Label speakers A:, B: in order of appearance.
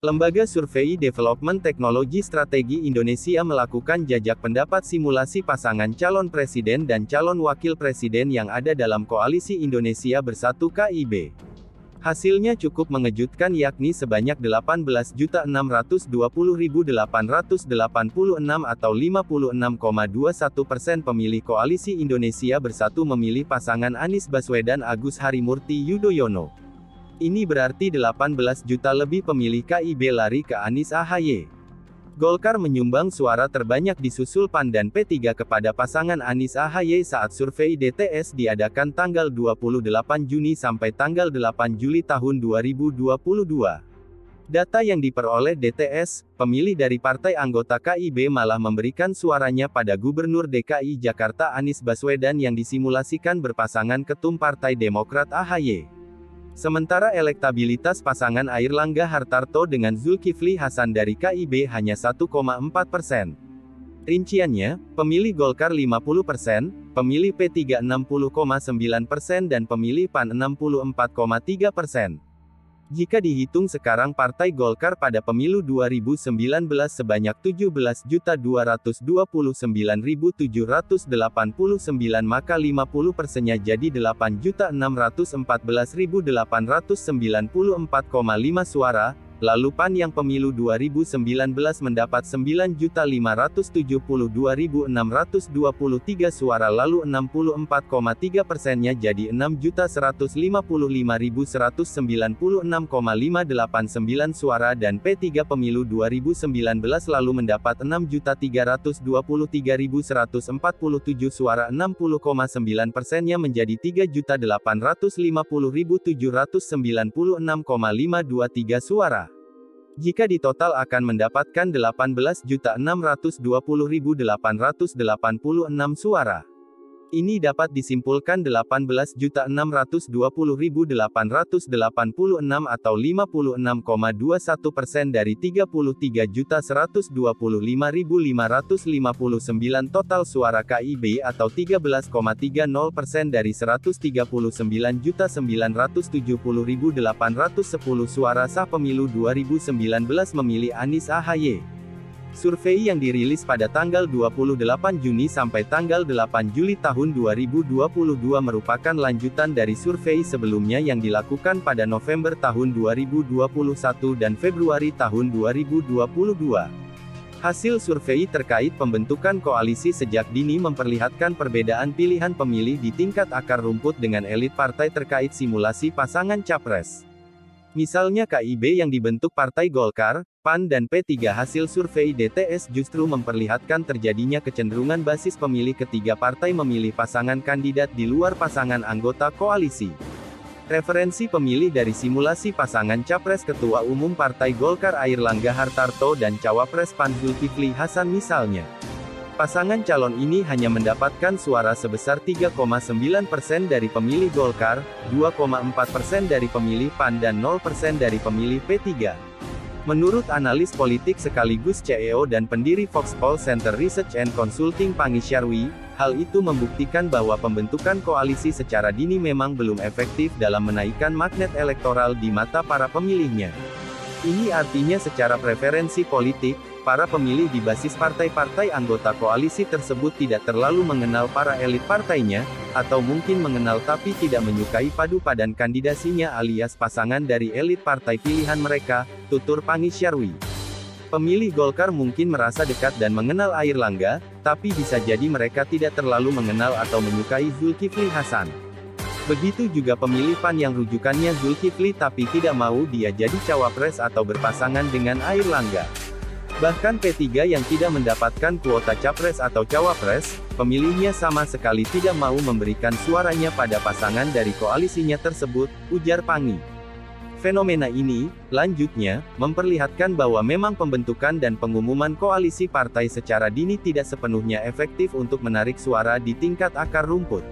A: Lembaga Survei Development Teknologi Strategi Indonesia melakukan jajak pendapat simulasi pasangan calon presiden dan calon wakil presiden yang ada dalam Koalisi Indonesia Bersatu (KIB). Hasilnya cukup mengejutkan, yakni sebanyak 18.620.886 atau 56,21% pemilih Koalisi Indonesia Bersatu memilih pasangan Anies Baswedan Agus Harimurti Yudhoyono. Ini berarti 18 juta lebih pemilih KIB lari ke Anies AHY. Golkar menyumbang suara terbanyak disusul PAN dan P3 kepada pasangan Anies AHY saat survei DTS diadakan tanggal 28 Juni sampai tanggal 8 Juli tahun 2022. Data yang diperoleh DTS, pemilih dari partai anggota KIB malah memberikan suaranya pada Gubernur DKI Jakarta Anies Baswedan yang disimulasikan berpasangan Ketum Partai Demokrat AHY. Sementara elektabilitas pasangan Airlangga Hartarto dengan Zulkifli Hasan dari KIB hanya 1,4%. Rinciannya, pemilih Golkar 50%, pemilih P3 60,9% dan pemilih PAN 64,3%. Jika dihitung sekarang Partai Golkar pada pemilu 2019 sebanyak 17.229.789 maka 50%-nya jadi 8.614.894,5 suara, lalu PAN yang pemilu 2019 mendapat 9.572.623 suara lalu 64,3%-nya jadi 6.155.196,589 suara dan P3 pemilu 2019 lalu mendapat 6.323.147 suara 60,9%-nya menjadi 3.850.796,523 suara. Jika ditotal akan mendapatkan 18.620.886 suara. Ini dapat disimpulkan 18.620.886 atau 56,21% dari 33.125.559 total suara KIB atau 13,30% dari 139.970.810 suara sah pemilu 2019 memilih Anies AHY. Survei yang dirilis pada tanggal 28 Juni sampai tanggal 8 Juli tahun 2022 merupakan lanjutan dari survei sebelumnya yang dilakukan pada November tahun 2021 dan Februari tahun 2022. Hasil survei terkait pembentukan koalisi sejak dini memperlihatkan perbedaan pilihan pemilih di tingkat akar rumput dengan elit partai terkait simulasi pasangan capres. Misalnya KIB yang dibentuk Partai Golkar, PAN dan P3 hasil survei DTS justru memperlihatkan terjadinya kecenderungan basis pemilih ketiga partai memilih pasangan kandidat di luar pasangan anggota koalisi. Referensi pemilih dari simulasi pasangan Capres Ketua Umum Partai Golkar Airlangga Hartarto dan Cawapres PAN Zulkifli Hasan misalnya. Pasangan calon ini hanya mendapatkan suara sebesar 3,9% dari pemilih Golkar, 2,4% dari pemilih PAN dan 0% dari pemilih P3. Menurut analis politik sekaligus CEO dan pendiri Foxpol Center Research and Consulting Panggi Syarwi, hal itu membuktikan bahwa pembentukan koalisi secara dini memang belum efektif dalam menaikkan magnet elektoral di mata para pemilihnya. Ini artinya secara preferensi politik, para pemilih di basis partai-partai anggota koalisi tersebut tidak terlalu mengenal para elit partainya, atau mungkin mengenal tapi tidak menyukai padu padan kandidasinya alias pasangan dari elit partai pilihan mereka, tutur Panggi Syarwi. Pemilih Golkar mungkin merasa dekat dan mengenal Airlangga, tapi bisa jadi mereka tidak terlalu mengenal atau menyukai Zulkifli Hasan. Begitu juga pemilih PAN yang rujukannya Zulkifli tapi tidak mau dia jadi cawapres atau berpasangan dengan Airlangga. Bahkan P3 yang tidak mendapatkan kuota capres atau cawapres, pemilihnya sama sekali tidak mau memberikan suaranya pada pasangan dari koalisinya tersebut, ujar Panggi. Fenomena ini, lanjutnya, memperlihatkan bahwa memang pembentukan dan pengumuman koalisi partai secara dini tidak sepenuhnya efektif untuk menarik suara di tingkat akar rumput.